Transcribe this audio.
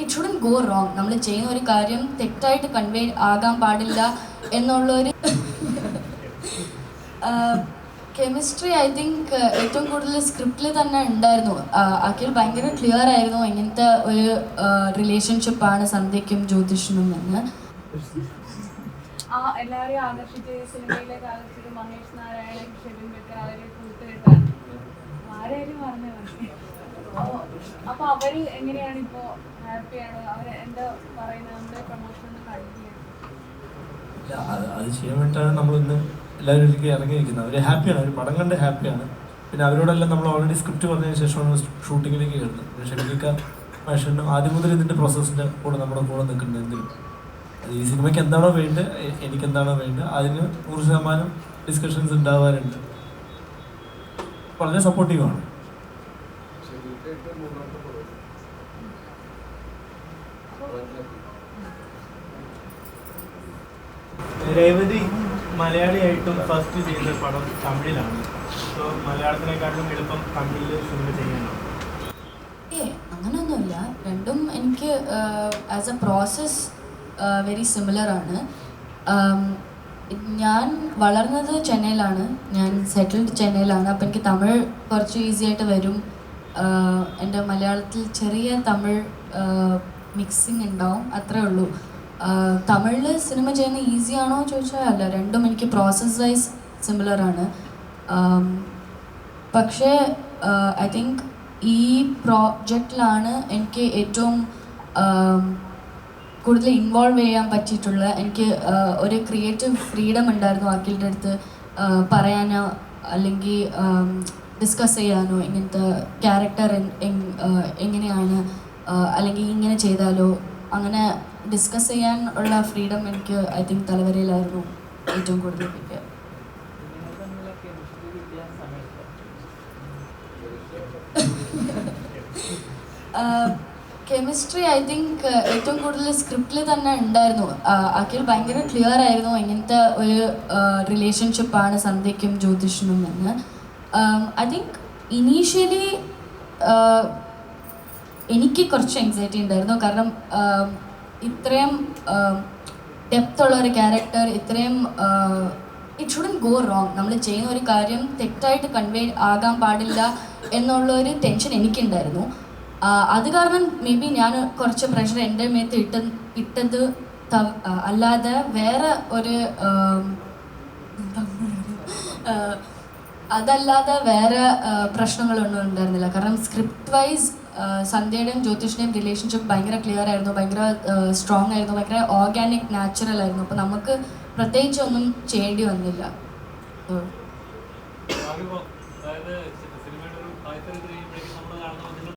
It shouldn't go wrong. നമ്മൾ ചെയ്യുന്ന ഒരു കാര്യം തെറ്റായിട്ട് കൺവേ ആകാൻ പാടില്ല എന്നുള്ളൊരു കെമിസ്ട്രി ഐ തിങ്ക് ഏറ്റവും കൂടുതൽ സ്ക്രിപ്റ്റിൽ തന്നെ ഉണ്ടായിരുന്നു. അഖിൽ ഭയങ്കര ക്ലിയർ ആയിരുന്നു ഇങ്ങനത്തെ ഒരു റിലേഷൻഷിപ്പാണ് സന്ധ്യയ്ക്കും ജ്യോതിഷനും എന്ന്. എല്ലാവരെയും ആകർഷിച്ച് സിനിമയിലേക്ക് ആകർഷിച്ച് മഹേഷ് നാരായണൻ, ഷെബിൻ ബക്കർ അവരെ കൂട്ടുകെട്ടാണ്. ആരായാലും പറഞ്ഞ മതി. അപ്പൊ അവര് എങ്ങനെയാണ് ഇപ്പോ? ഹാപ്പിയാണ്? അവര് എന്താ പറയുന്നത്? നമ്മുടെ പ്രൊമോഷൻ ഒന്ന് കണ്ടില്ല. അത് ചെയ്യാൻ വേണ്ടിയിട്ടാണ് നമ്മളിന്ന് എല്ലാവരും ഇതിലേക്ക് ഇറങ്ങി നിൽക്കുന്നത്. അവർ ഹാപ്പിയാണ്, അവർ പടം കണ്ട് ഹാപ്പിയാണ്. പിന്നെ അവരോടെല്ലാം നമ്മൾ ഓൾറെഡി സ്ക്രിപ്റ്റ് പറഞ്ഞതിന് ശേഷമാണ് ഷൂട്ടിങ്ങിലേക്ക് കയറുന്നത്. പിന്നെ ഷെബിക്ക മനുഷ്യനും ആദ്യം മുതൽ ഇതിൻ്റെ പ്രോസസ്സിൻ്റെ കൂടെ നമ്മുടെ കൂടെ നിൽക്കുന്നത്. എന്തിനും ഈ സിനിമയ്ക്ക് എന്താണോ വേണ്ടത്, എനിക്കെന്താണോ വേണ്ടത്, അതിന് 100% ഡിസ്കഷൻസ് ഉണ്ടാവാറുണ്ട്. വളരെ സപ്പോർട്ടീവാണ്. രേവതി മലയാളിയായിട്ടും ഫസ്റ്റ് ചെയ്ത പടം തമിഴിലാണ്. സോ മലയാളത്തിനെക്കാട്ടും എളുപ്പം തമിഴിൽ സിനിമ ചെയ്യാനാണ്. അങ്ങനെയൊന്നുമില്ല. രണ്ടും എനിക്ക് as A process very similar ആണ്. ഞാൻ വളർന്നത് ചെന്നൈയിലാണ്, ഞാൻ സെറ്റിൽഡ് ചെന്നൈയിലാണ്. അപ്പം എനിക്ക് തമിഴ് കുറച്ച് ഈസി ആയിട്ട് വരും. എൻ്റെ മലയാളത്തിൽ ചെറിയ തമിഴ് മിക്സിങ് ഉണ്ടാവും, അത്രേ ഉള്ളൂ. തമിഴിൽ സിനിമ ചെയ്യുന്ന ഈസി ആണോ ചോദിച്ചാൽ അല്ല, രണ്ടും എനിക്ക് പ്രോസസ് വൈസ് സിമിലർ ആണ്. പക്ഷേ ഐ തിങ്ക് ഈ പ്രോജക്റ്റിലാണ് എനിക്ക് ഏറ്റവും കൂടുതൽ ഇൻവോൾവ് ചെയ്യാൻ പറ്റിയിട്ടുള്ള. എനിക്ക് ഒരു ക്രിയേറ്റീവ് ഫ്രീഡം ഉണ്ടായിരുന്നു അഖിലിൻ്റെ അടുത്ത് പറയാനോ അല്ലെങ്കിൽ ഡിസ്കസ് ചെയ്യാനോ ഇങ്ങനത്തെ ക്യാരക്ടർ എങ്ങനെയാണ് അല്ലെങ്കിൽ ഇങ്ങനെ ചെയ്താലോ അങ്ങനെ ഡിസ്കസ് ചെയ്യാൻ ഉള്ള ഫ്രീഡം എനിക്ക് ഐ തിങ്ക് തലവരയിലായിരുന്നു ഏറ്റവും കൂടുതൽ കിട്ടിയത്. കെമിസ്ട്രി ഐ തിങ്ക് ഏറ്റവും കൂടുതൽ സ്ക്രിപ്റ്റിൽ തന്നെ ഉണ്ടായിരുന്നു. അഖിൽ ഭയങ്കര ക്ലിയർ ആയിരുന്നു ഇങ്ങനത്തെ ഒരു റിലേഷൻഷിപ്പാണ് സന്ധ്യയ്ക്കും ജ്യോതിഷനും എന്ന്. ഐ തിങ്ക് ഇനീഷ്യലി എനിക്ക് കുറച്ച് എൻസൈറ്റി ഉണ്ടായിരുന്നു. കാരണം ഇത്രയും ഡെപ്തുള്ള ഒരു ക്യാരക്ടർ, ഇത്രയും ഇറ്റ് ഷുഡൻ ഗോ റോങ്. നമ്മൾ ചെയ്യുന്ന ഒരു കാര്യം തെറ്റായിട്ട് കൺവേ ആകാൻ പാടില്ല എന്നുള്ളൊരു ടെൻഷൻ എനിക്കുണ്ടായിരുന്നു. അത് കാരണം മേ ബി ഞാൻ കുറച്ച് പ്രഷർ എൻ്റെ മേത്ത് ഇട്ടത് അല്ലാതെ വേറെ ഒരു അതല്ലാതെ വേറെ പ്രശ്നങ്ങളൊന്നും ഉണ്ടായിരുന്നില്ല. കാരണം സ്ക്രിപ്റ്റ് വൈസ് സന്ധ്യയുടെയും ജ്യോതിഷിൻ്റെയും റിലേഷൻഷിപ്പ് ഭയങ്കര ക്ലിയർ ആയിരുന്നു, ഭയങ്കര സ്ട്രോങ് ആയിരുന്നു, ഭയങ്കര ഓർഗാനിക് നാച്ചുറൽ ആയിരുന്നു. അപ്പോൾ നമുക്ക് പ്രത്യേകിച്ച് ഒന്നും ചെയ്യേണ്ടി വന്നില്ല.